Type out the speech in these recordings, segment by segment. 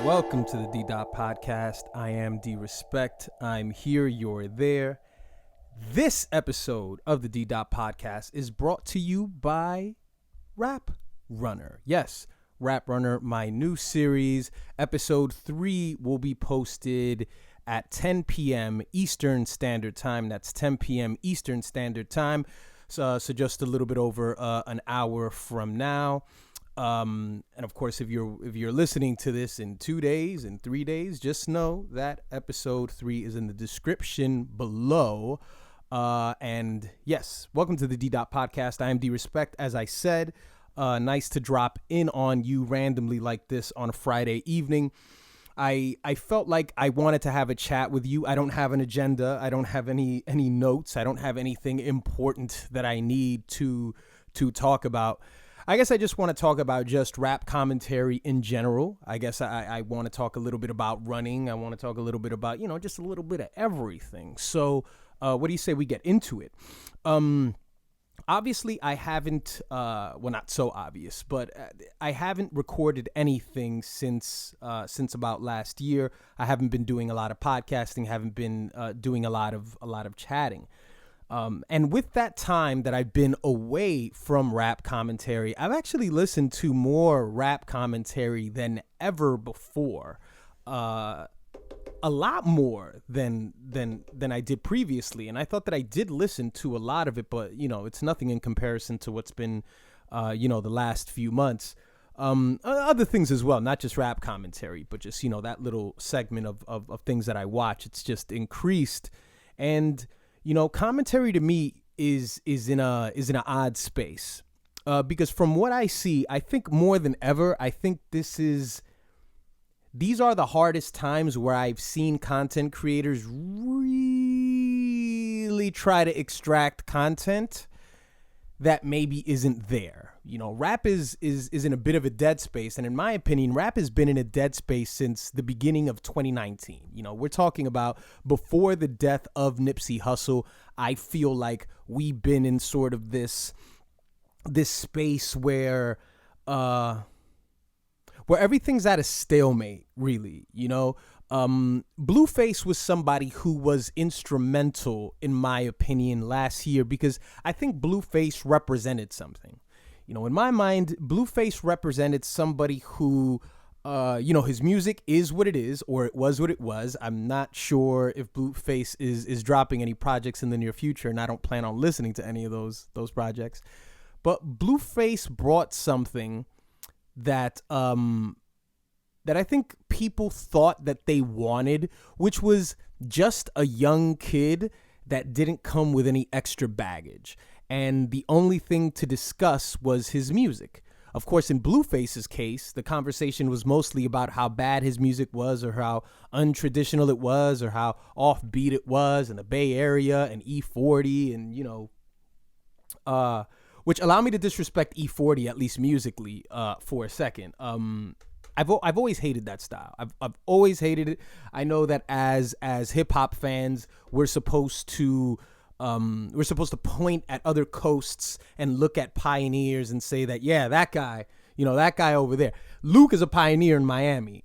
Welcome to the Ddotpodcast I. I am d.respect. I'm here, you're there. This episode of the Ddotpodcast is brought to you by Rap Runner. Yes, Rap Runner, my new series. Episode 3 will be posted at 10 p.m. Eastern Standard Time. That's 10 p.m. Eastern Standard Time. So just a little bit over an hour from now. And of course, if you're listening to this in 2 days, in 3 days, just know that episode 3 is in the description below. And yes, welcome to the Ddotpodcast. I am d.respect. As I said, nice to drop in on you randomly like this on a Friday evening. I felt like I wanted to have a chat with you. I don't have an agenda. I don't have any notes. I don't have anything important that I need to talk about. I guess I just want to talk about just rap commentary in general. I guess I want to talk a little bit about running. I want to talk a little bit about, just a little bit of everything. So what do you say we get into it? Obviously, I haven't, not so obvious, but I haven't recorded anything since about last year. I haven't been doing a lot of podcasting, haven't been doing a lot of chatting. And with that time that I've been away from rap commentary, I've actually listened to more rap commentary than ever before. A lot more than I did previously. And I thought that I did listen to a lot of it, but, it's nothing in comparison to what's been, the last few months. Other things as well, not just rap commentary, but just, that little segment of things that I watch. It's just increased. And commentary to me is in an odd space, because from what I see, I think more than ever, I think these are the hardest times where I've seen content creators really try to extract content that maybe isn't there. Rap is in a bit of a dead space. And in my opinion, rap has been in a dead space since the beginning of 2019. We're talking about before the death of Nipsey Hussle. I feel like we've been in sort of this space where everything's at a stalemate, really. Blueface was somebody who was instrumental, in my opinion, last year, because I think Blueface represented something. In my mind, Blueface represented somebody who, his music is what it is, or it was what it was. I'm not sure if Blueface is dropping any projects in the near future, and I don't plan on listening to any of those projects. But Blueface brought something that I think people thought that they wanted, which was just a young kid that didn't come with any extra baggage. And the only thing to discuss was his music. Of course, in Blueface's case, the conversation was mostly about how bad his music was, or how untraditional it was, or how offbeat it was in the Bay Area and E40 and, which allow me to disrespect E40, at least musically, for a second. I've always hated that style. I've always hated it. I know that as hip hop fans, we're supposed to point at other coasts and look at pioneers and say that, yeah, that guy over there. Luke is a pioneer in Miami.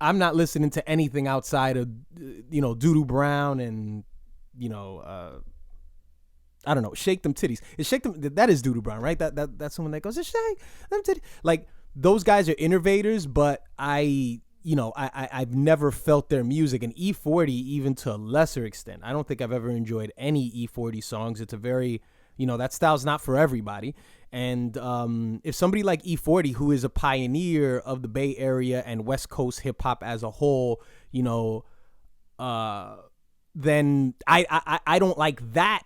I'm not listening to anything outside of, Doodoo Brown and, I don't know, Shake Them Titties. That is Doodoo Brown, right? That's someone that goes, shake them titties. Like, those guys are innovators, but I've never felt their music. And E40, even to a lesser extent, I don't think I've ever enjoyed any E40 songs. It's a very, that style's not for everybody. And if somebody like E40, who is a pioneer of the Bay Area and West Coast hip hop as a whole, then I don't like that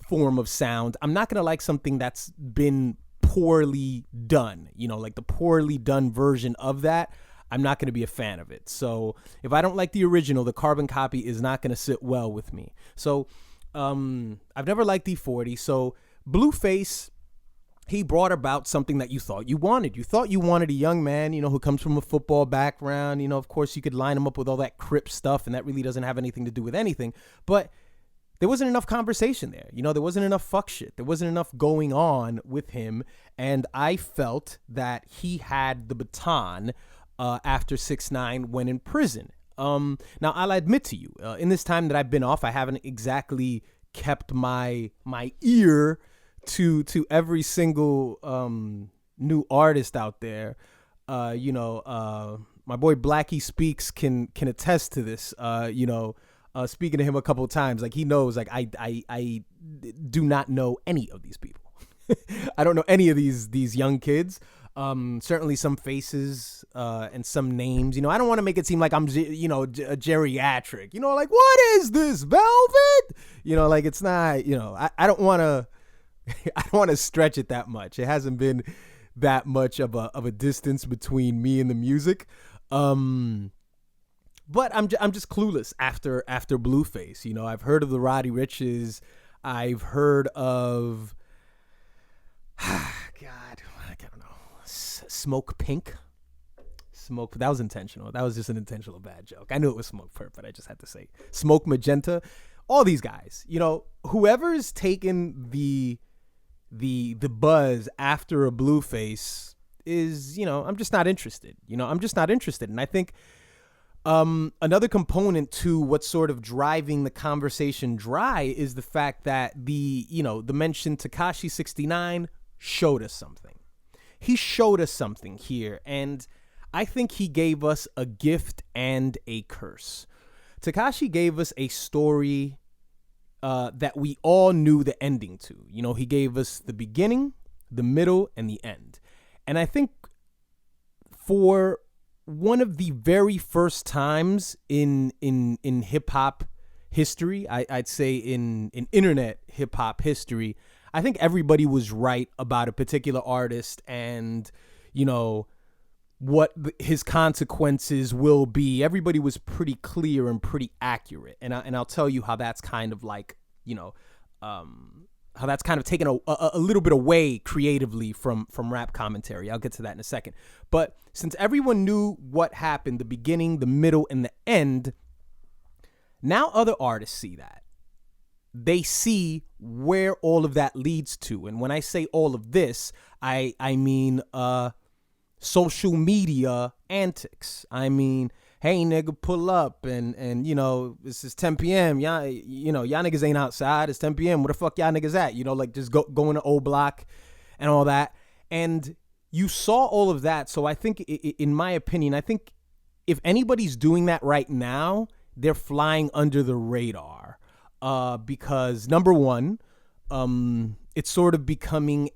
form of sound. I'm not gonna like something that's been poorly done, like the poorly done version of that. I'm not going to be a fan of it. So if I don't like the original, the carbon copy is not going to sit well with me. So I've never liked E40. So Blueface, he brought about something that you thought you wanted. You thought you wanted a young man, who comes from a football background. Of course, you could line him up with all that Crip stuff, and that really doesn't have anything to do with anything. But there wasn't enough conversation there. There wasn't enough fuck shit. There wasn't enough going on with him. And I felt that he had the baton after 6ix9ine went in prison. Now, I'll admit to you, in this time that I've been off, I haven't exactly kept my ear to every single new artist out there. My boy Blackie Speaks can attest to this. Speaking to him a couple of times, like he knows, like I do not know any of these people. I don't know any of these young kids. Certainly some faces and some names. I don't want to make it seem like I'm, a geriatric. Like, what is this, Velvet? Like it's not. I don't want to. I don't want to stretch it that much. It hasn't been that much of a distance between me and the music. But I'm just clueless after Blueface. I've heard of the Roddy Riches. I've heard of God, I don't know. Smoke Pink. That was intentional. That was just an intentional bad joke. I knew it was Smoke Perp, but I just had to say Smoke Magenta. All these guys, whoever's taken the buzz after a Blueface is, I'm just not interested. I'm just not interested. And I think another component to what's sort of driving the conversation dry is the fact that the mentioned Tekashi 69 showed us something. He showed us something here, and I think he gave us a gift and a curse. Tekashi gave us a story that we all knew the ending to. He gave us the beginning, the middle, and the end. And I think for one of the very first times in hip hop history, I'd say in internet hip hop history, I think everybody was right about a particular artist and, what his consequences will be. Everybody was pretty clear and pretty accurate. And I'll tell you how that's kind of like, how that's kind of taken a little bit away creatively from rap commentary. I'll get to that in a second. But since everyone knew what happened, the beginning, the middle, and the end, now other artists see that. They see where all of that leads to. And when I say all of this, I mean social media antics. I mean, hey, nigga, pull up and this is 10 p.m. Y'all niggas ain't outside. It's 10 p.m. Where the fuck y'all niggas at? Like just going to O Block and all that. And you saw all of that. So I think, in my opinion, I think if anybody's doing that right now, they're flying under the radar. Because number one, it's sort of becoming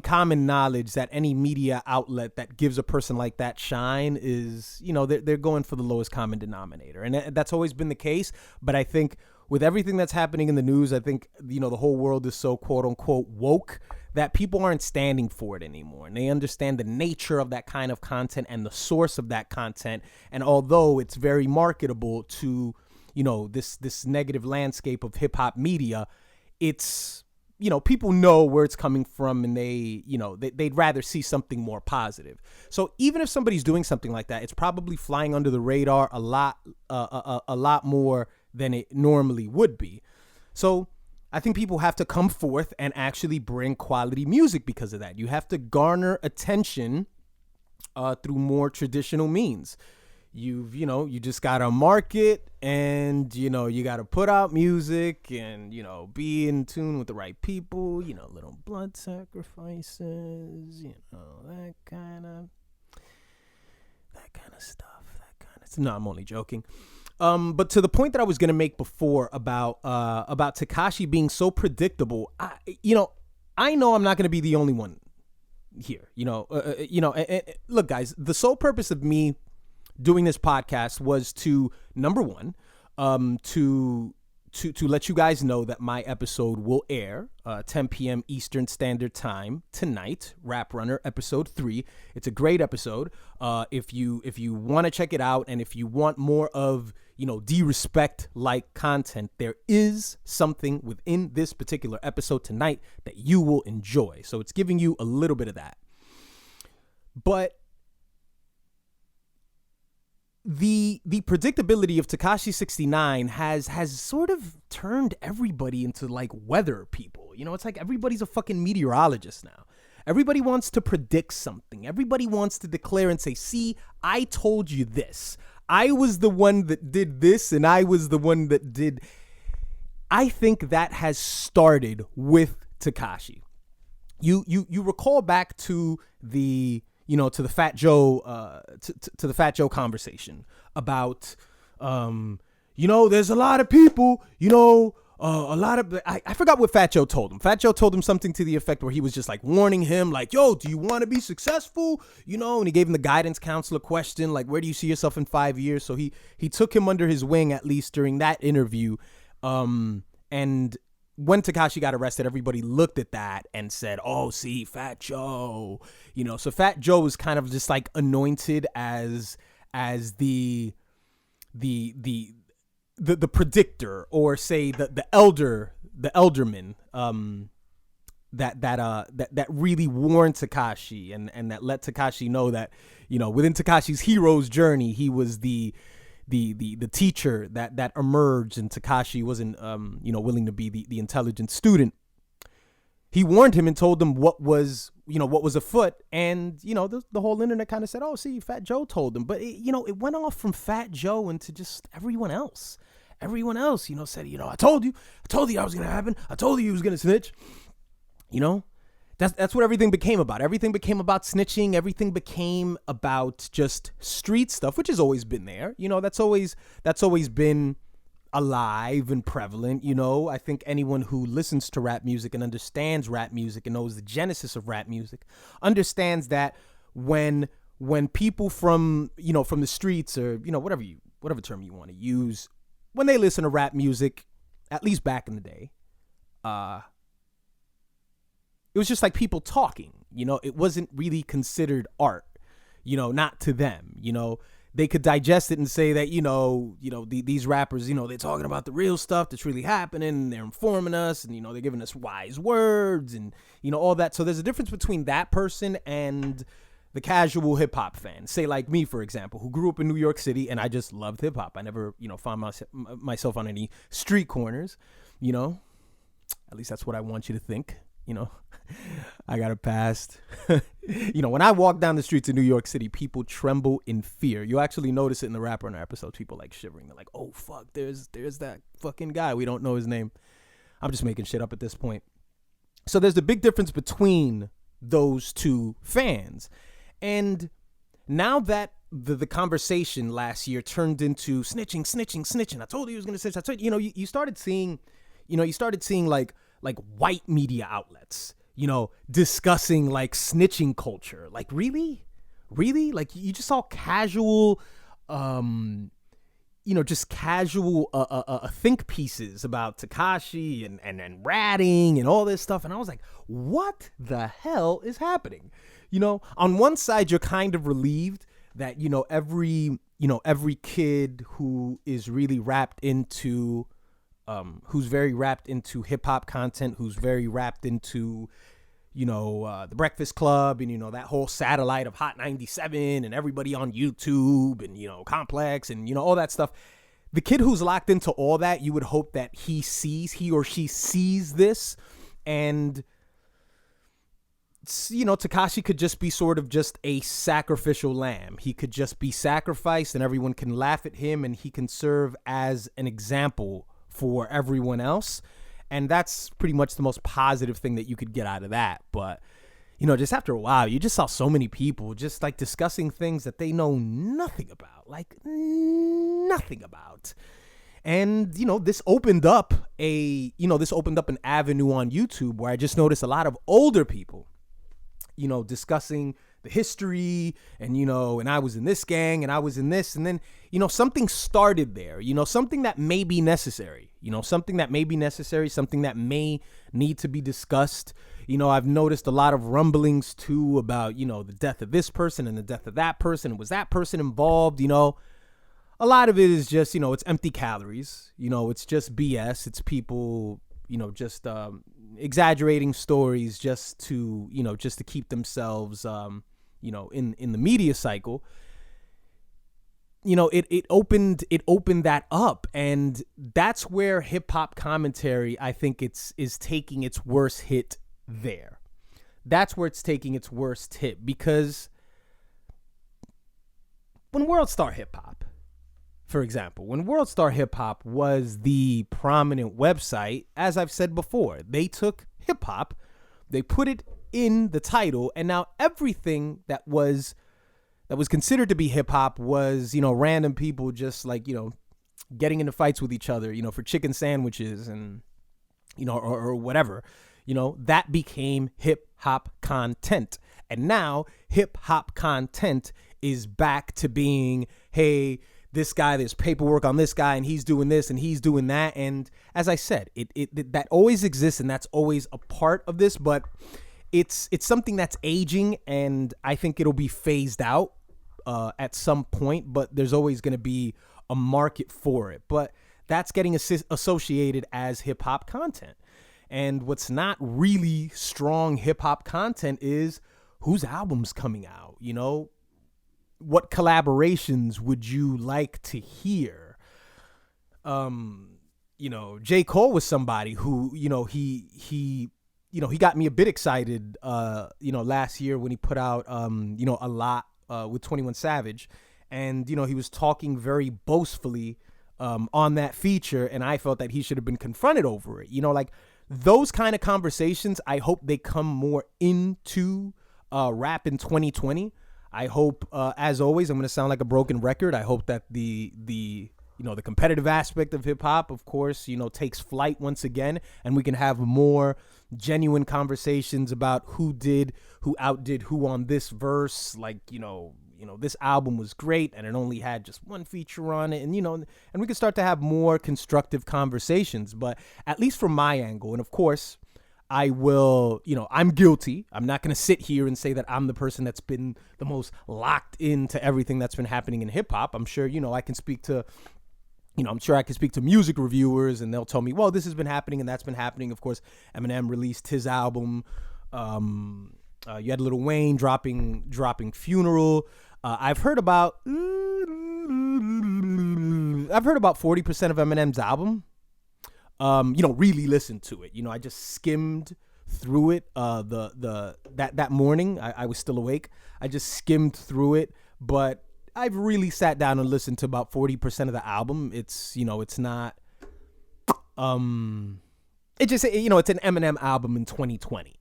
common knowledge that any media outlet that gives a person like that shine is, they're going for the lowest common denominator. And that's always been the case. But I think with everything that's happening in the news, I think, the whole world is so quote unquote woke that people aren't standing for it anymore. And they understand the nature of that kind of content and the source of that content. And although it's very marketable to, this negative landscape of hip hop media, it's, people know where it's coming from, and they'd rather see something more positive. So even if somebody's doing something like that, it's probably flying under the radar a lot more than it normally would be. So I think people have to come forth and actually bring quality music because of that. You have to garner attention through more traditional means. You just got to market, and, you got to put out music and, be in tune with the right people, little blood sacrifices, that kind of stuff, no, I'm only joking. But to the point that I was going to make before about Tekashi being so predictable, I know I'm not going to be the only one here, look, guys, the sole purpose of me doing this podcast was to, number one, to let you guys know that my episode will air 10 p.m. Eastern Standard Time tonight. Rap Runner episode 3. It's a great episode. If you want to check it out, and if you want more of d.respect like content, there is something within this particular episode tonight that you will enjoy. So it's giving you a little bit of that. But the predictability of Tekashi 69 has sort of turned everybody into like weather people. It's like everybody's a fucking meteorologist now. Everybody wants to predict something. Everybody wants to declare and say, see, I told you this. I was the one that did this, and I was the one that did. I think that has started with Tekashi. You recall back to the to the Fat Joe to the Fat Joe conversation about there's a lot of people, a lot of, I forgot what Fat Joe told him. Fat Joe told him something to the effect where he was just like warning him, like, yo, do you want to be successful? And he gave him the guidance counselor question, like, where do you see yourself in 5 years? So he took him under his wing, at least during that interview. And when Tekashi got arrested, everybody looked at that and said, oh, see, Fat Joe, so Fat Joe was kind of just like anointed as the predictor, or say the elderman, that really warned Tekashi and that let Tekashi know that, within Tekashi's hero's journey, he was the teacher that emerged, and Tekashi wasn't willing to be the intelligent student. He warned him and told him what was afoot, and the whole internet kind of said, oh, see, Fat Joe told him. But it went off from Fat Joe into just everyone else. Everyone else, said, I told you that was gonna happen. I told you he was gonna snitch. That's what everything became about. Everything became about snitching. Everything became about just street stuff, which has always been there. That's always been alive and prevalent. I think anyone who listens to rap music and understands rap music and knows the genesis of rap music understands that when people from the streets, or whatever term you want to use, when they listen to rap music, at least back in the day, it was just like people talking. It wasn't really considered art, not to them. They could digest it and say that, these rappers, they're talking about the real stuff that's really happening, and they're informing us, and, they're giving us wise words and, all that. So there's a difference between that person and the casual hip hop fan. Say like me, for example, who grew up in New York City, and I just loved hip hop. I never, found myself on any street corners, at least that's what I want you to think. I got a past. When I walk down the streets of New York City, people tremble in fear. You actually notice it in the Rap Runner episodes. People like shivering. They're like, oh, fuck, there's that fucking guy. We don't know his name. I'm just making shit up at this point. So there's a big difference between those two fans. And now that the conversation last year turned into snitching. I told you he was going to snitch. I told you, you started seeing like white media outlets, discussing like snitching culture. Like, really? Like, you just saw casual, just casual think pieces about Tekashi and ratting and all this stuff. And I was like, what the hell is happening? On one side, you're kind of relieved that, every kid who is really wrapped into, who's very wrapped into hip hop content, who's very wrapped into, the Breakfast Club and, that whole satellite of Hot 97 and everybody on YouTube and, Complex and, all that stuff. The kid who's locked into all that, you would hope that he or she sees this, and, Tekashi could just be sort of just a sacrificial lamb. He could just be sacrificed and everyone can laugh at him, and he can serve as an example for everyone else. And that's pretty much the most positive thing that you could get out of that. But, just after a while, you just saw so many people just like discussing things that they know nothing about, And, this opened up an avenue on YouTube where I just noticed a lot of older people, discussing the history and, and I was in this gang and I was in this. And then, something started there, something that may be necessary, something that may need to be discussed. I've noticed a lot of rumblings too about, the death of this person and the death of that person. Was that person involved? A lot of it is just, it's empty calories, it's just BS. It's people, just exaggerating stories just to keep themselves, in the media cycle. It opened that up, and that's where hip hop commentary, I think is taking its worst hit there. that's where it's taking its worst hit. Because when World Star Hip Hop, for example, when World Star Hip Hop was the prominent website, as I've said before, they took hip hop, they put it in the title, and now everything that was considered to be hip hop was, random people just like, getting into fights with each other, for chicken sandwiches and, or whatever, that became hip hop content. And now hip hop content is back to being, hey, this guy, there's paperwork on this guy and he's doing this and he's doing that. And as I said, it that always exists and that's always a part of this, but it's something that's aging and I think it'll be phased out at some point, but there's always going to be a market for it. But that's getting associated as hip hop content. And what's not really strong hip hop content is whose album's coming out, what collaborations would you like to hear? J. Cole was somebody who, he got me a bit excited, last year when he put out, a lot with 21 Savage. And, he was talking very boastfully on that feature. And I felt that he should have been confronted over it. Those kind of conversations, I hope they come more into rap in 2020. I hope, as always, I'm going to sound like a broken record. I hope that the competitive aspect of hip hop, of course, takes flight once again, and we can have more genuine conversations about who outdid who on this verse. Like, this album was great and it only had just one feature on it. And, and we can start to have more constructive conversations. But at least from my angle, and of course, I will, I'm guilty. I'm not going to sit here and say that I'm the person that's been the most locked into everything that's been happening in hip hop. I'm sure, I can speak to, music reviewers and they'll tell me, well, this has been happening and that's been happening. Of course, Eminem released his album. You had Lil Wayne dropping Funeral. I've heard about 40% of Eminem's album. Really listen to it. I just skimmed through it. That morning, I was still awake. I just skimmed through it, but I've really sat down and listened to about 40% of the album. It's, it's not, it's an Eminem album in 2020.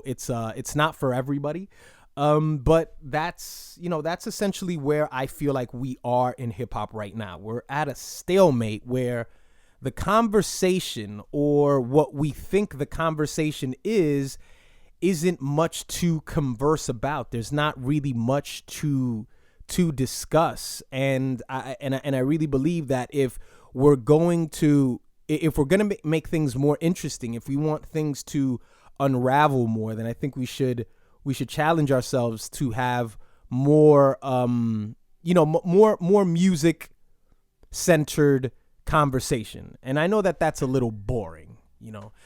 It's not for everybody. But that's essentially where I feel like we are in hip hop right now. We're at a stalemate where the conversation, or what we think the conversation isn't much to converse about. There's not really much to discuss. And I really believe that if we're going to make things more interesting, if we want things to unravel more, then I think we should challenge ourselves to have more, more music centered conversation. And I know that that's a little boring.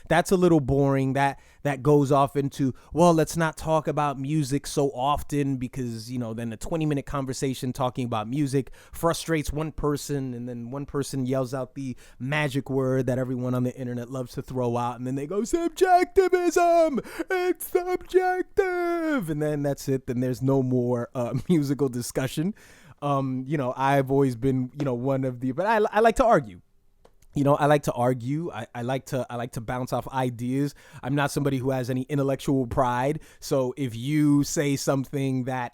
That goes off into, well, let's not talk about music so often because, then a 20-minute conversation talking about music frustrates one person, and then one person yells out the magic word that everyone on the internet loves to throw out, and then they go, subjectivism, it's subjective, and then that's it. Then there's no more musical discussion. I've always been, one of the, but I like to argue. I like to argue. I like to bounce off ideas. I'm not somebody who has any intellectual pride. So if you say something that,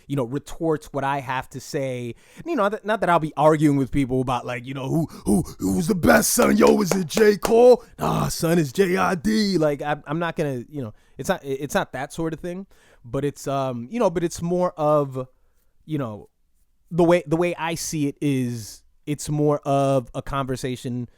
retorts what I have to say, not that I'll be arguing with people about like, who's the best, son? Yo, is it J. Cole? Nah, son, it's J.I.D. Like I'm not gonna, it's not that sort of thing, but it's, but it's more of, the way I see it is, it's more of a conversation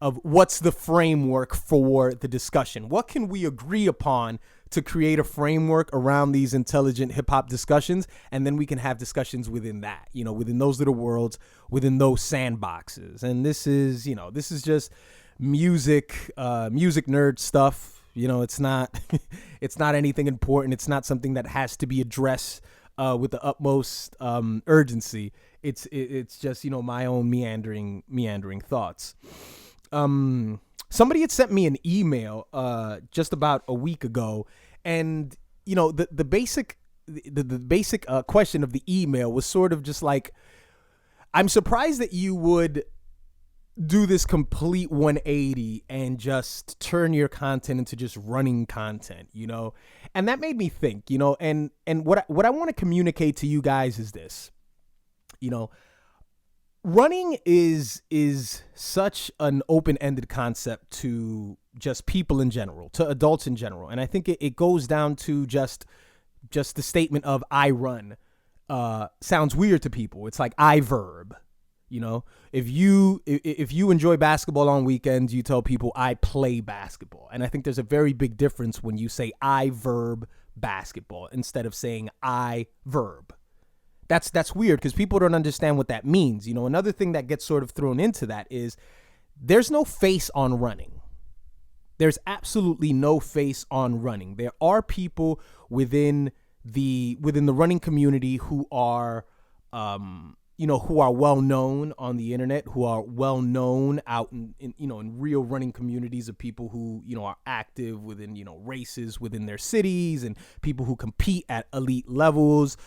of what's the framework for the discussion. What can we agree upon to create a framework around these intelligent hip hop discussions? And then we can have discussions within that, within those little worlds, within those sandboxes. And this is just music nerd stuff. It's not, it's not anything important. It's not something that has to be addressed with the utmost urgency. It's just, my own meandering thoughts. Somebody had sent me an email just about a week ago, And, the basic question of the email was sort of just like, I'm surprised that you would do this complete 180 and just turn your content into just running content, and that made me think, and what I want to communicate to you guys is this, running is such an open-ended concept to just people in general, to adults in general, and I think it goes down to just the statement of I run. Sounds weird to people. It's like I verb. If you enjoy basketball on weekends, you tell people I play basketball. And I think there's a very big difference when you say I verb basketball instead of saying I verb. That's weird because people don't understand what that means. Another thing that gets sort of thrown into that is there's no face on running. There's absolutely no face on running. There are people within the running community who are who are well known on the internet, who are well known out in real running communities of people who, are active within, races within their cities and people who compete at elite levels.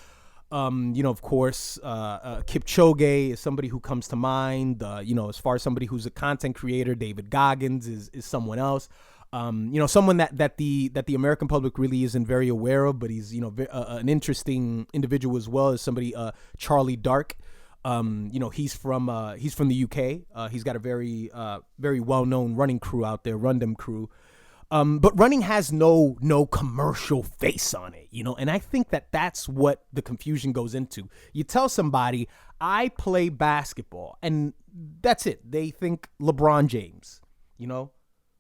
Of course, Kipchoge is somebody who comes to mind. As far as somebody who's a content creator, David Goggins is someone else. Someone that the American public really isn't very aware of, but he's, an interesting individual as well as somebody, Charlie Dark. He's from the UK. He's got a very well-known running crew out there, Rundum crew. But running has no commercial face on it, and I think that's what the confusion goes into. You tell somebody, I play basketball, and that's it. They think LeBron James,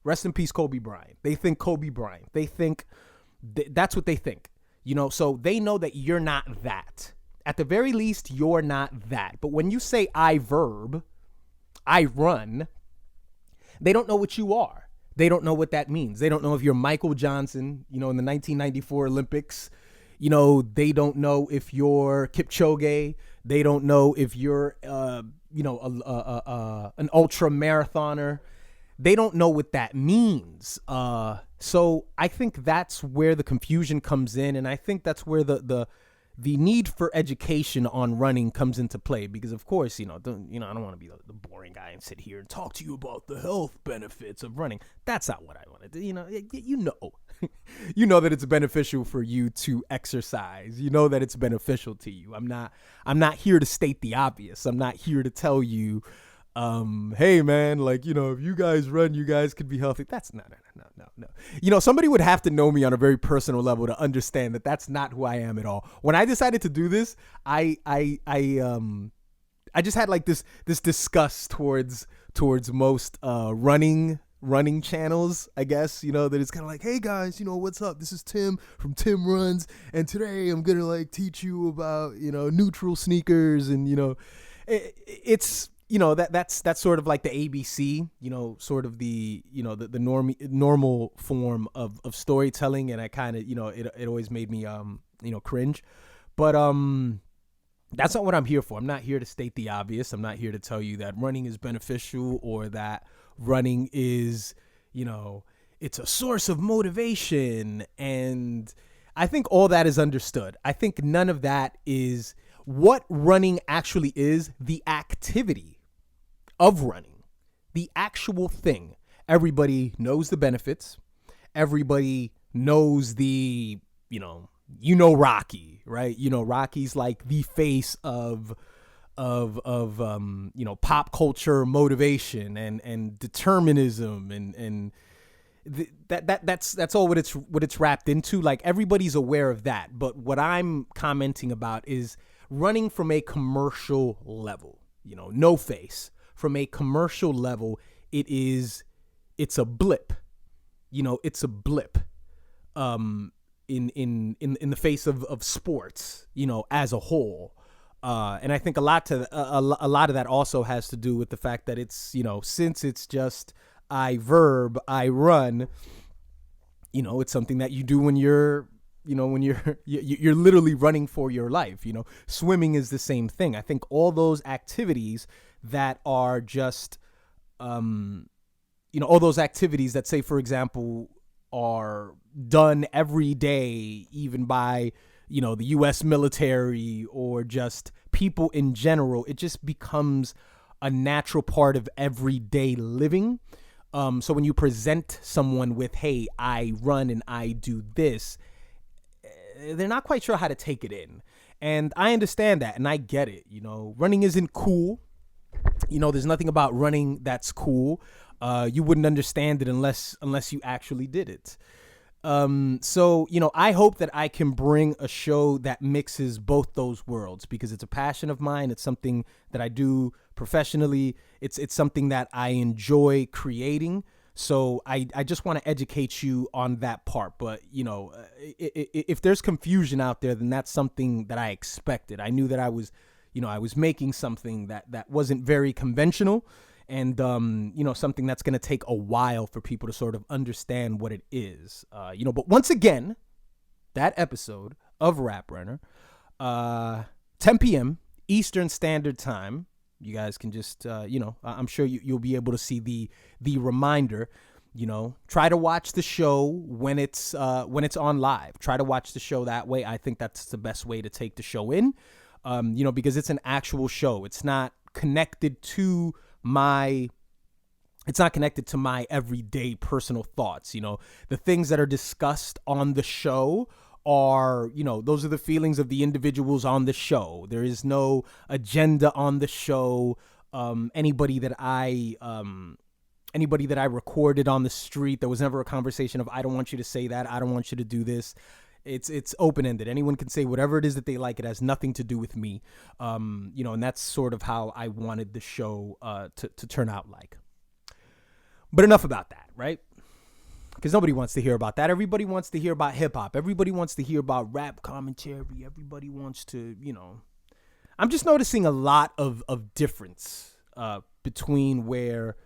rest in peace, Kobe Bryant. They think Kobe Bryant. They think that's what they think, so they know that you're not that. At the very least, you're not that. But when you say I verb, I run, they don't know what you are. They don't know what that means. They don't know if you're Michael Johnson, in the 1994 Olympics. They don't know if you're Kipchoge. They don't know if you're, an ultra marathoner. They don't know what that means. So I think that's where the confusion comes in. And I think that's where the need for education on running comes into play, because of course, I don't want to be the boring guy and sit here and talk to you about the health benefits of running. That's not what I want to do. You know that it's beneficial for you to exercise. You know that it's beneficial to you. I'm not here to state the obvious. I'm not here to tell you, hey man, if you guys run, you guys could be healthy. That's no. Somebody would have to know me on a very personal level to understand that that's not who I am at all. When I decided to do this, I just had like this disgust towards most running channels, I guess, that it's kind of like, hey guys, what's up? This is Tim from Tim Runs, and today I'm gonna teach you about neutral sneakers, and it's that's sort of like the ABC, sort of the normal form of storytelling. And I kind of, it always made me, cringe, but, that's not what I'm here for. I'm not here to state the obvious. I'm not here to tell you that running is beneficial or that running is, it's a source of motivation. And I think all that is understood. I think none of that is what running actually is. The activity of running, the actual thing. Everybody knows the benefits. Everybody knows the, Rocky, right? Rocky's like the face of pop culture motivation and determinism and that's all what it's wrapped into. Like, everybody's aware of that. But what I'm commenting about is running from a commercial level, no face. From a commercial level, it's a blip. It's a blip in the face of sports, as a whole. And I think a lot of that also has to do with the fact that it's, since it's just I verb, I run, it's something that you do when you're you're literally running for your life. Swimming is the same thing. I think all those activities that are just, all those activities that, say, for example, are done every day, even by, the US military or just people in general. It just becomes a natural part of everyday living. So when you present someone with, hey, I run and I do this, they're not quite sure how to take it in. And I understand that, and I get it. Running isn't cool. There's nothing about running that's cool. You wouldn't understand it unless you actually did it. So I hope that I can bring a show that mixes both those worlds, because it's a passion of mine. It's something that I do professionally. It's something that I enjoy creating. So I just want to educate you on that part. But, if there's confusion out there, then that's something that I expected. I knew that I was making something that wasn't very conventional, and, something that's going to take a while for people to sort of understand what it is. But once again, that episode of Rap Runner, 10 p.m. Eastern Standard Time. You guys can just, I'm sure you'll be able to see the reminder. Try to watch the show when it's on live. Try to watch the show that way. I think that's the best way to take the show in, because it's an actual show. It's not connected to my everyday personal thoughts. The things that are discussed on the show are, those are the feelings of the individuals on the show. There is no agenda on the show. Anybody that I recorded on the street, there was never a conversation of, I don't want you to say that, I don't want you to do this. It's open-ended. Anyone can say whatever it is that they like. It has nothing to do with me. And that's sort of how I wanted the show to turn out like. But enough about that, right? Because nobody wants to hear about that. Everybody wants to hear about hip-hop. Everybody wants to hear about rap commentary. Everybody wants to, I'm just noticing a lot of difference between where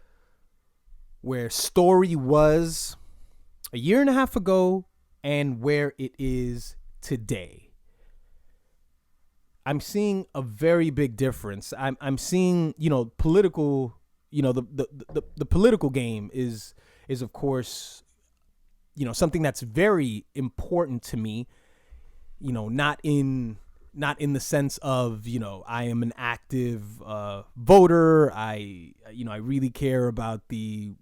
Story was a year and a half ago and where it is today. I'm seeing a very big difference. I'm seeing, political, the political game is of course, something that's very important to me, not in the sense of, I am an active voter. I really care about the,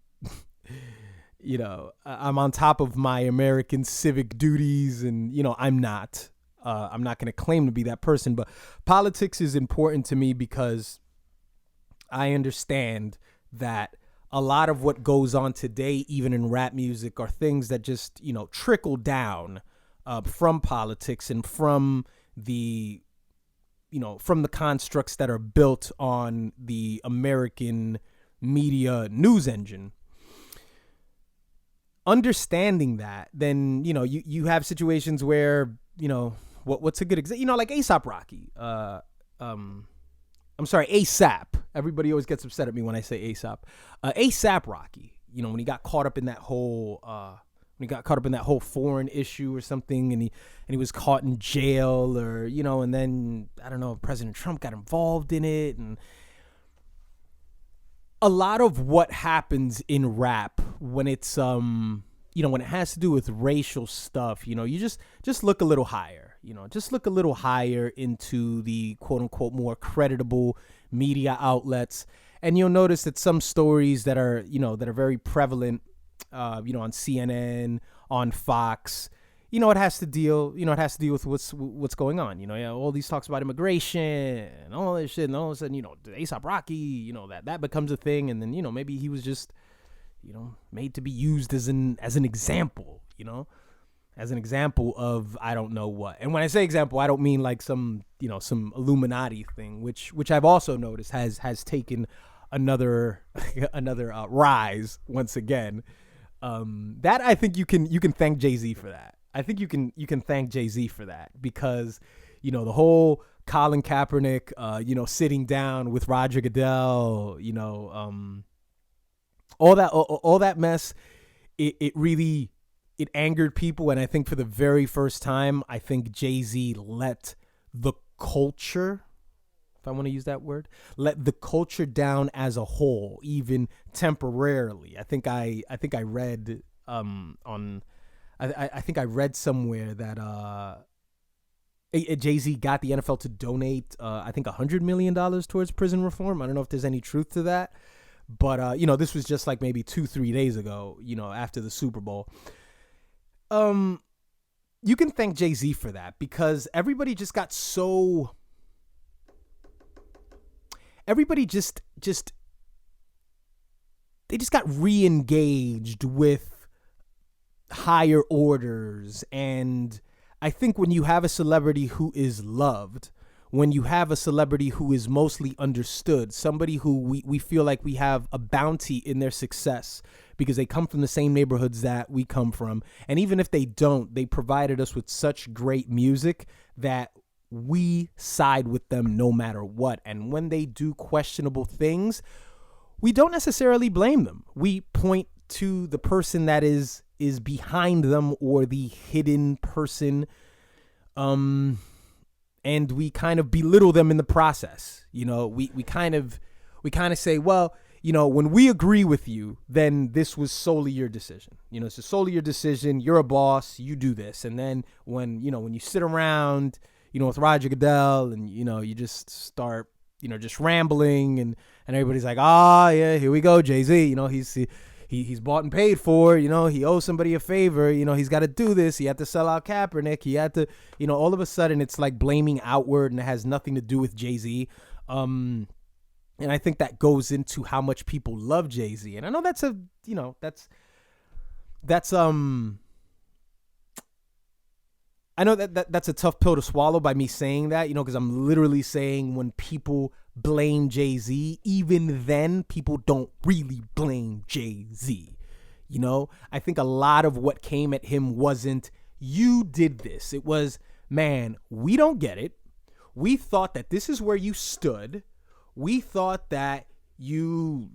I'm on top of my American civic duties, and, I'm not going to claim to be that person, but politics is important to me because I understand that a lot of what goes on today, even in rap music, are things that just, trickle down from politics and from the constructs that are built on the American media news engine. Understanding that, then, you have situations where, what's a good example? Like A$AP Rocky. I'm sorry, ASAP. Everybody always gets upset at me when I say ASAP. A$AP Rocky, when he got caught up in that whole foreign issue or something, and he was caught in jail, or, and then, I don't know, President Trump got involved in it. And a lot of what happens in rap when it's, when it has to do with racial stuff, you just look a little higher. Just look a little higher into the quote unquote more creditable media outlets, and you'll notice that some stories that are very prevalent, on CNN, on Fox, it has to deal with what's going on. All these talks about immigration and all this shit, and all of a sudden, A$AP Rocky, that becomes a thing, and then maybe he was just made to be used as an example, as an example of I don't know what. And when I say example, I don't mean like some Illuminati thing, which I've also noticed has taken another rise once again. That I think you can thank Jay-Z for that. I think you can thank Jay-Z for that, because the whole Colin Kaepernick sitting down with Roger Goodell, all that mess, it really angered people. And I think for the very first time, I think Jay-Z let the culture, if I want to use that word, let the culture down as a whole, even temporarily. I think I read on I think I read somewhere that Jay-Z got the NFL to donate, I think $100 million towards prison reform. I don't know if there's any truth to that, but this was just like maybe 2-3 days ago, after the Super Bowl. You can thank Jay-Z for that, because everybody just got so. Everybody just they just got re-engaged with higher orders. And I think when you have a celebrity who is loved, when you have a celebrity who is mostly understood, somebody who we feel like we have a bounty in their success because they come from the same neighborhoods that we come from. And even if they don't, they provided us with such great music that we side with them no matter what. And when they do questionable things, we don't necessarily blame them. We point to the person that is behind them, or the hidden person, and we kind of belittle them in the process. We kind of say, well, when we agree with you, then this was solely your decision. It's solely your decision. You're a boss. You do this. And then when you sit around, with Roger Goodell, and, you just start, just rambling, and everybody's like, yeah, here we go, Jay-Z. He's bought and paid for, he owes somebody a favor, he's got to do this. He had to sell out Kaepernick. He had to, all of a sudden it's like blaming outward, and it has nothing to do with Jay-Z. And I think that goes into how much people love Jay-Z. And I know that's I know that's a tough pill to swallow by me saying that, because I'm literally saying when people blame Jay-Z, even then people don't really blame Jay-Z. I think a lot of what came at him wasn't, you did this. It was, man, we don't get it. We thought that this is where you stood. We thought that you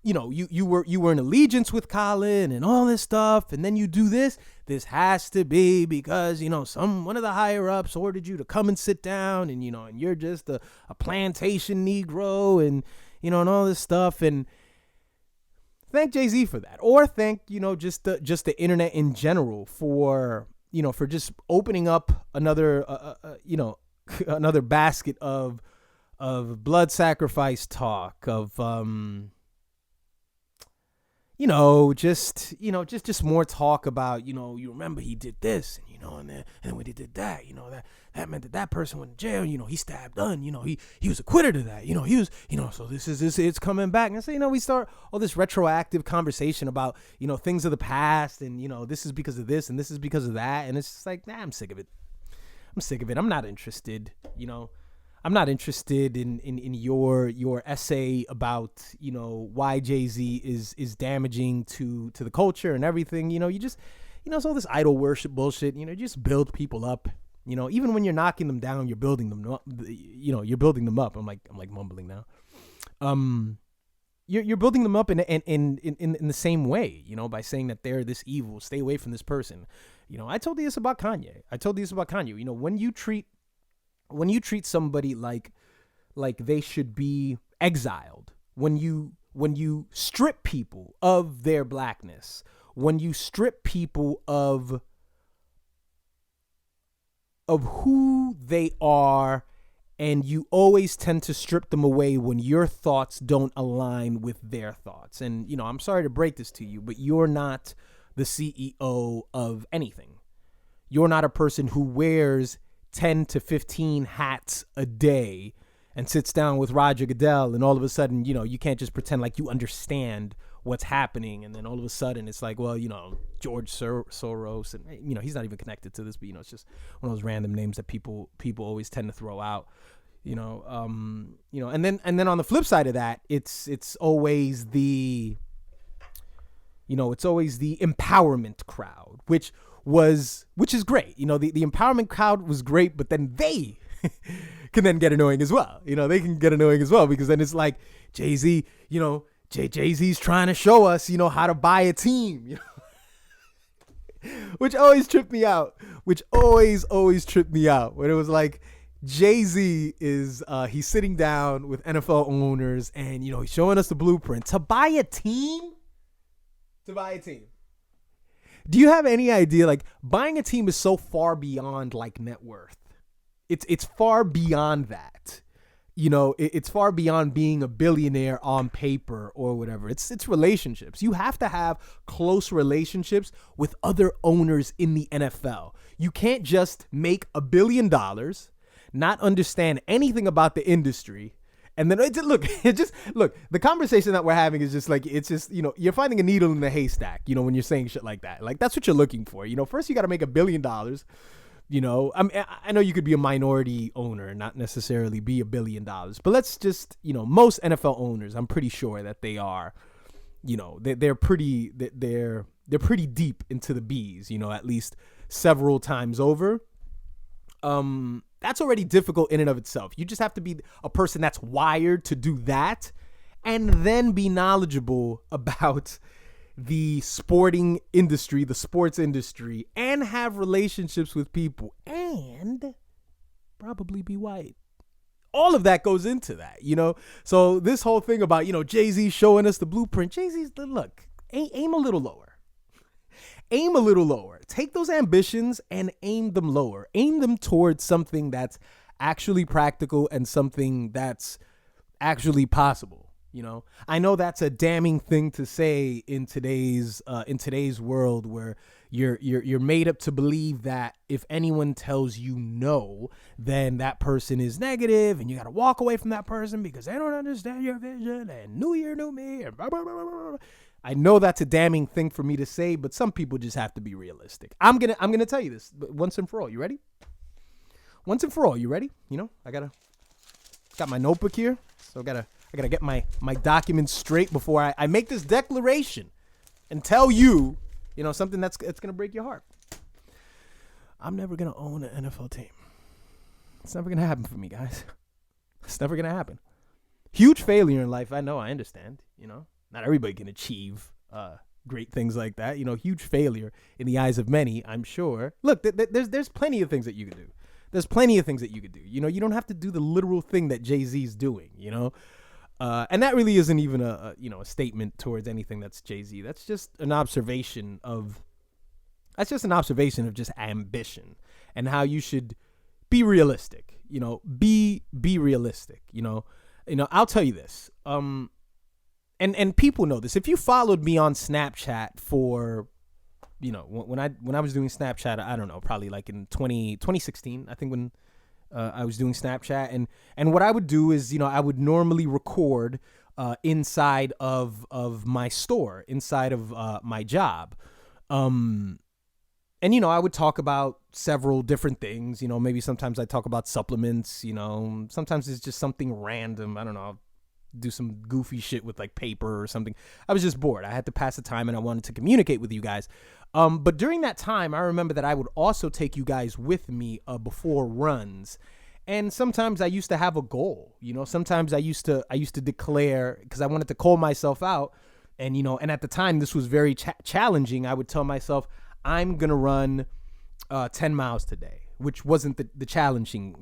were in allegiance with Colin and all this stuff, and then you do this. This has to be because one of the higher ups ordered you to come and sit down, and and you're just a plantation Negro, and and all this stuff. And thank Jay-Z for that, or thank just the internet in general for for just opening up another another basket of blood sacrifice talk, of just more talk about, you remember he did this, and then when he did that, that meant that person went to jail, he stabbed Dunn, he was acquitted of that, he was, so this, it's coming back. And so, we start all this retroactive conversation about, things of the past, and, this is because of this, and this is because of that. And it's just like, nah, I'm sick of it. I'm not interested, I'm not interested in your essay about, why Jay-Z is damaging to the culture and everything. You just, it's all this idol worship bullshit. You just build people up. Even when you're knocking them down, you're building them up. You're building them up. I'm like mumbling now. You're building them up in the same way, by saying that they're this evil, stay away from this person. I told you this about Kanye. When you treat somebody like they should be exiled, when you strip people of their blackness, when you strip people of who they are, and you always tend to strip them away when your thoughts don't align with their thoughts. And, I'm sorry to break this to you, but you're not the CEO of anything. You're not a person who wears 10 to 15 hats a day and sits down with Roger Goodell, and all of a sudden, you can't just pretend like you understand what's happening. And then all of a sudden it's like, well, George Soros, and, he's not even connected to this, but, it's just one of those random names that people always tend to throw out, and then on the flip side of that, it's always the, it's always the empowerment crowd, which is great. The empowerment crowd was great, but then they can then get annoying as well. They can get annoying as well, because then it's like Jay-Z, Jay-Z's trying to show us, how to buy a team, which always tripped me out, when it was like Jay-Z is, he's sitting down with NFL owners, and, he's showing us the blueprint to buy a team. Do you have any idea? Like, buying a team is so far beyond like net worth. It's far beyond that. You know, it's far beyond being a billionaire on paper or whatever. It's relationships. You have to have close relationships with other owners in the NFL. You can't just make $1 billion, not understand anything about the industry, and then look. The conversation that we're having is just like, it's just, you know, you're finding a needle in the haystack. You know, when you're saying shit like that, like that's what you're looking for. You know, first you got to make $1 billion. You know, I know you could be a minority owner and not necessarily be $1 billion, but let's just, you know, most NFL owners, I'm pretty sure that they are, you know, they're pretty deep into the B's, you know, at least several times over. That's already difficult in and of itself. You just have to be a person that's wired to do that, and then be knowledgeable about the sporting industry, the sports industry, and have relationships with people, and probably be white. All of that goes into that, you know? So this whole thing about, you know, Jay-Z showing us the blueprint, Jay-Z's, look, aim a little lower. Aim a little lower. Take those ambitions and aim them lower. Aim them towards something that's actually practical and something that's actually possible. You know, I know that's a damning thing to say in today's world, where you're made up to believe that if anyone tells you no, then that person is negative, and you got to walk away from that person because they don't understand your vision, and new year, new me, and blah, blah, blah, blah, blah. I know that's a damning thing for me to say, but some people just have to be realistic. I'm gonna tell you this once and for all. You ready? Once and for all, you ready? You know, got my notebook here, so I gotta get my documents straight before I make this declaration and tell you, you know, something that's gonna break your heart. I'm never gonna own an NFL team. It's never gonna happen for me, guys. It's never gonna happen. Huge failure in life. I know. I understand. You know, not everybody can achieve great things like that. You know, huge failure in the eyes of many, I'm sure. Look, there's plenty of things that you can do. There's plenty of things that you could do. You know, you don't have to do the literal thing that Jay-Z's doing. You know. And that really isn't even a statement towards anything that's Jay-Z. That's just an observation of just ambition and how you should be realistic. You know, be realistic. You know, I'll tell you this. And people know this. If you followed me on Snapchat for, you know, when I was doing Snapchat, I don't know, probably like in 2016, I think, when I was doing Snapchat, and what I would do is, you know, I would normally record inside of my store, inside of my job. And, you know, I would talk about several different things. You know, maybe sometimes I talk about supplements, you know, sometimes it's just something random. I don't know, I'll do some goofy shit with like paper or something. I was just bored. I had to pass the time and I wanted to communicate with you guys. But during that time, I remember that I would also take you guys with me before runs. And sometimes I used to have a goal, you know, sometimes I used to declare, because I wanted to call myself out. And, you know, and at the time this was very challenging. I would tell myself, I'm going to run 10 miles today, which wasn't the challenging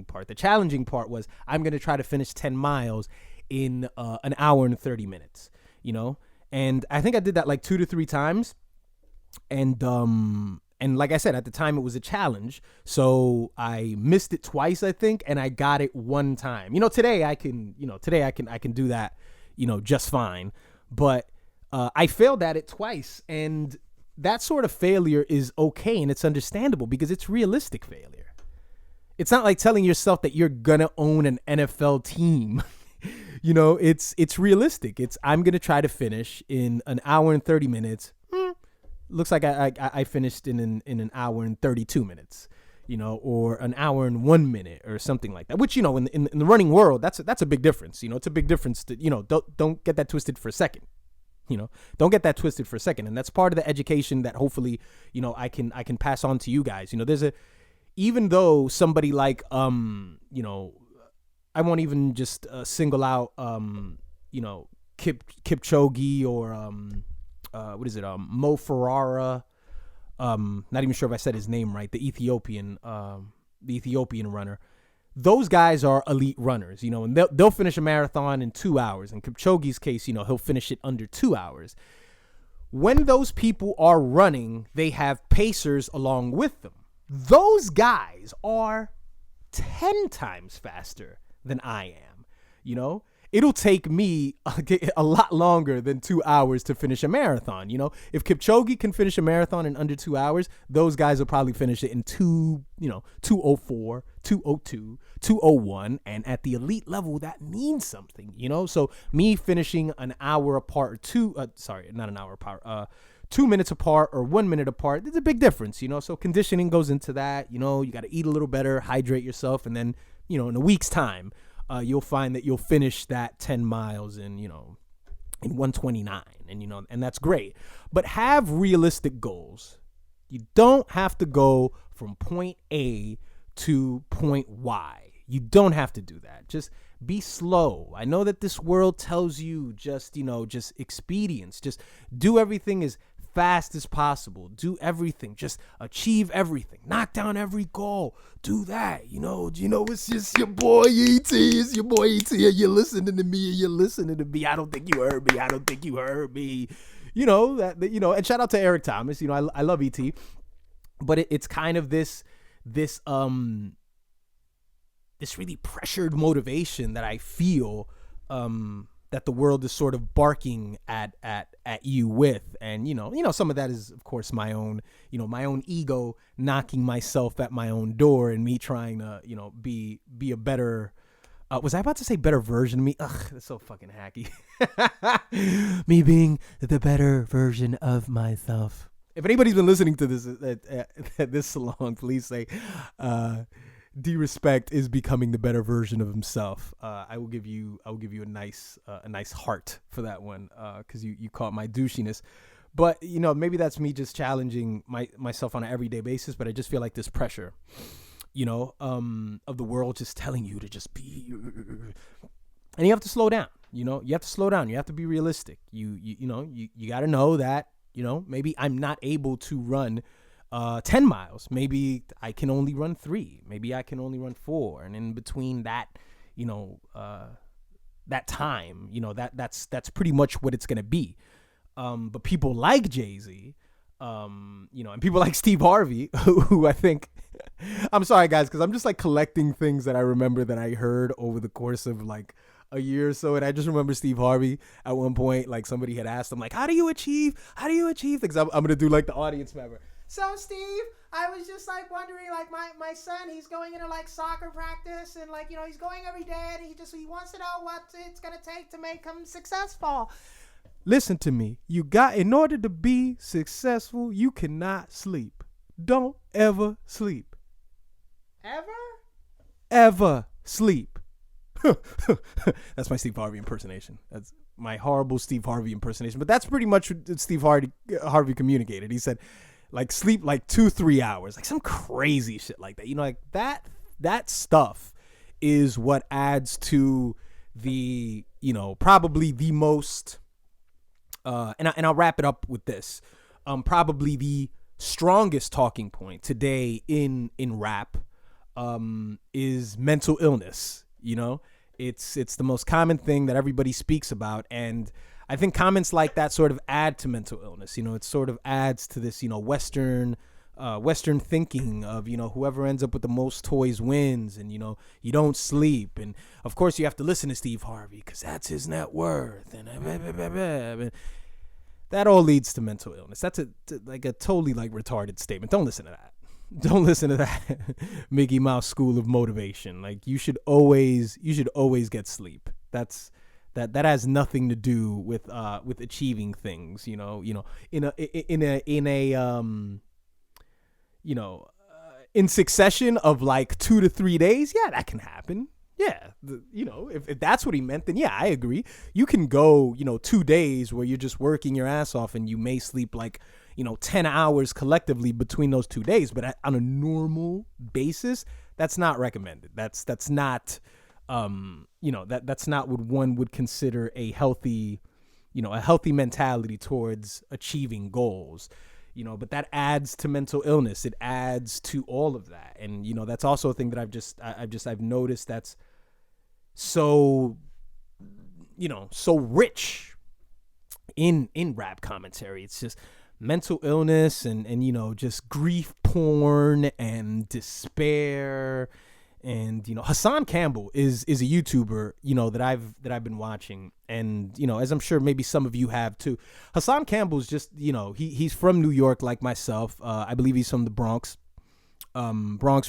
part. The challenging part was, I'm going to try to finish 10 miles in an hour and 30 minutes, you know? And I think I did that like 2 to 3 times. And like I said, at the time it was a challenge. So I missed it twice, I think, and I got it one time. You know, today I can do that, you know, just fine. But I failed at it twice, and that sort of failure is okay, and it's understandable because it's realistic failure. It's not like telling yourself that you're gonna own an NFL team. You know, it's realistic. I'm gonna try to finish in an hour and 30 minutes. Looks like I finished in an hour and 32 minutes, you know, or an hour and 1 minute or something like that. Which, you know, in the running world, that's a big difference. You know, it's a big difference to, you know, don't get that twisted for a second. You know, don't get that twisted for a second. And that's part of the education that hopefully, you know, I can pass on to you guys. You know, even though somebody like, you know, I won't even just single out, you know, Kipchoge or, Mo Farah. Not even sure if I said his name right. The Ethiopian runner. Those guys are elite runners, you know, and they'll finish a marathon in 2 hours. In Kipchoge's case, you know, he'll finish it under 2 hours. when those people are running, they have pacers along with them. Those guys are 10 times faster than I am. You know, it'll take me a lot longer than 2 hours to finish a marathon. You know, if Kipchoge can finish a marathon in under 2 hours, those guys will probably finish it in 2:04, 2:02, 2:01. And at the elite level, that means something, you know? So me finishing an hour apart, 2 minutes apart or 1 minute apart, there's a big difference, you know? So conditioning goes into that. You know, you got to eat a little better, hydrate yourself. And then, you know, in a week's time, you'll find that you'll finish that 10 miles in 1:29, and, you know, and that's great. But have realistic goals. You don't have to go from point A to point Y. You don't have to do that. Just be slow. I know that this world tells you just expedience. Just do everything as fast as possible. Do everything. Just achieve everything. Knock down every goal. Do that. You know, it's just your boy ET. It's your boy ET. And you're listening to me. I don't think you heard me. You know, and shout out to Eric Thomas. You know, I love ET. But it's kind of this really pressured motivation that I feel that the world is sort of barking at you with. And, you know, some of that is, of course, my own ego knocking myself at my own door and me trying to, be a better, was I about to say better version of me? Ugh, that's so fucking hacky. Me being the better version of myself. If anybody's been listening to this this long, please say, d.respect is becoming the better version of himself. I will give you a nice heart for that one, because you caught my douchiness. But, you know, maybe that's me just challenging myself on an everyday basis. But I just feel like this pressure, you know, of the world just telling you to just be, and you have to slow down. You know, you have to slow down. You have to be realistic. You got to know that, you know, maybe I'm not able to run 10 miles. Maybe I can only run 3. Maybe I can only run 4. And in between that, you know, that time, you know, that's pretty much what it's going to be. But people like Jay-Z, you know, and people like Steve Harvey, who I think, I'm sorry guys, because I'm just like collecting things that I remember that I heard over the course of like a year or so. And I just remember Steve Harvey at one point, like somebody had asked him like, how do you achieve things? I'm going to do like the audience member. So, Steve, I was just like wondering, like my son, he's going into like soccer practice, and like, you know, he's going every day, and he wants to know what it's going to take to make him successful. Listen to me. In order to be successful, you cannot sleep. Don't ever sleep. Ever sleep. That's my Steve Harvey impersonation. That's my horrible Steve Harvey impersonation. But that's pretty much what Steve Harvey communicated. He said, like, sleep like 2-3 hours, like some crazy shit like that. You know, like that stuff is what adds to the, you know, probably the most, and I'll wrap it up with this. Probably the strongest talking point today in rap is mental illness. You know, it's the most common thing that everybody speaks about, and I think comments like that sort of add to mental illness. You know, it sort of adds to this, you know, Western thinking of, you know, whoever ends up with the most toys wins, and, you know, you don't sleep, and of course you have to listen to Steve Harvey because that's his net worth, and that all leads to mental illness. That's a totally like retarded statement. Don't listen to that. Don't listen to that Mickey Mouse school of motivation. Like, you should always get sleep. That has nothing to do with achieving things. You know, in succession of like 2 to 3 days. Yeah, that can happen. Yeah, you know, if that's what he meant, then yeah, I agree. You can go, you know, 2 days where you're just working your ass off, and you may sleep like, you know, 10 hours collectively between those 2 days. But on a normal basis, that's not recommended. That's not, you know, that's not what one would consider a healthy mentality towards achieving goals. You know, but that adds to mental illness. It adds to all of that. And, you know, that's also a thing that I've noticed that's so, you know, so rich in rap commentary. It's just mental illness and just grief porn and despair. And Hassan Campbell is a YouTuber that I've been watching, and as I'm sure maybe some of you have too. Hassan Campbell's just he's from New York like myself. I believe he's from the Bronx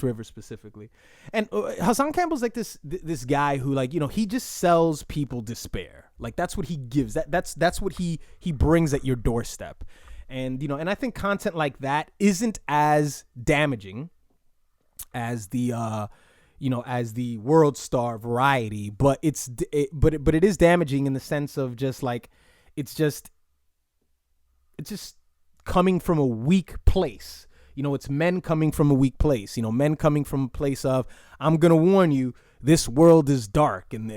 River specifically. And Hassan Campbell's like this guy who he just sells people despair. Like that's what he gives. That's what he brings at your doorstep. And and I think content like that isn't as damaging as the as the world star variety, but it is damaging in the sense of just like it's just coming from a weak place. It's men coming from a weak place. Men coming from a place of, I'm gonna warn you, this world is dark, and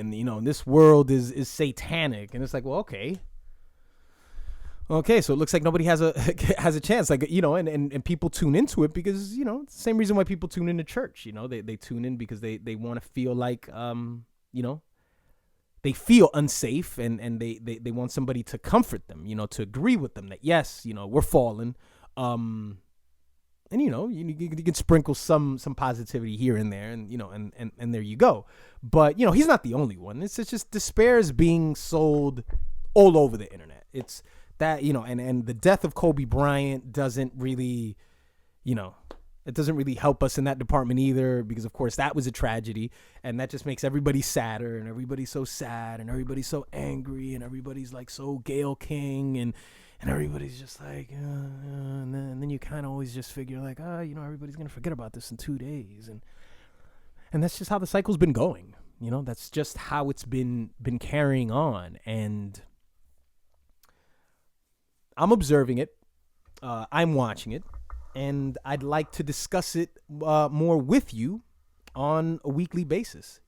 this world is satanic. And it's like, well, okay, so it looks like nobody has a chance, and people tune into it because it's the same reason why people tune into church. They tune in because they want to feel like they feel unsafe, and they want somebody to comfort them, to agree with them that yes, we're fallen, and you can sprinkle some positivity here and there, and and there you go. But he's not the only one. It's just despair is being sold all over the internet. It's that and the death of Kobe Bryant doesn't really it doesn't really help us in that department either, because of course that was a tragedy, and that just makes everybody sadder, and everybody's so sad, and everybody's so angry, and everybody's like so Gayle King, and everybody's just like and then you kind of always just figure like everybody's gonna forget about this in 2 days, and that's just how the cycle's been going. That's just how it's been carrying on, and I'm observing it, I'm watching it, and I'd like to discuss it more with you on a weekly basis,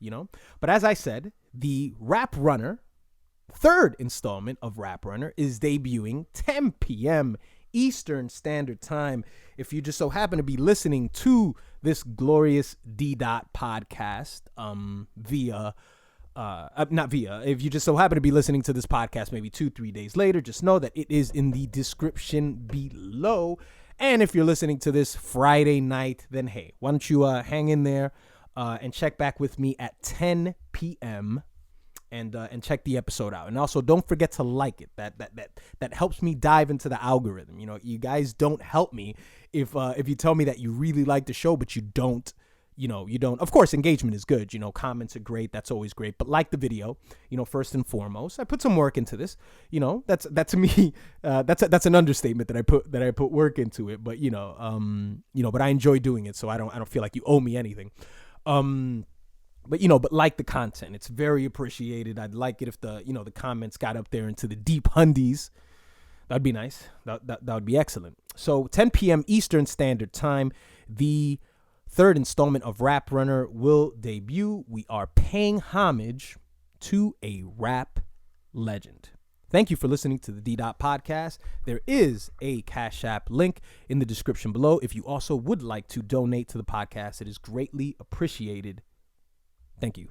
But as I said, the Rap Runner, third installment of Rap Runner, is debuting 10 p.m. Eastern Standard Time. If you just so happen to be listening to this glorious Ddotpodcast if you just so happen to be listening to this podcast maybe 2-3 days later, just know that it is in the description below. And if you're listening to this Friday night, then hey, why don't you hang in there and check back with me at 10 p.m. and check the episode out. And also don't forget to like it. That helps me dive into the algorithm. You guys don't help me if you tell me that you really like the show, but you don't. Of course, engagement is good. Comments are great. That's always great. But like the video, first and foremost, I put some work into this. That to me, that's an understatement that I put work into it. But but I enjoy doing it, so I don't feel like you owe me anything. But like the content, it's very appreciated. I'd like it if the comments got up there into the deep hundies. That'd be nice. That would be excellent. So 10 p.m. Eastern Standard Time, the third installment of Rap Runner will debut. We are paying homage to a rap legend. Thank you for listening to the Ddotpodcast. There is a Cash App link in the description below. If you also would like to donate to the podcast, it is greatly appreciated. Thank you.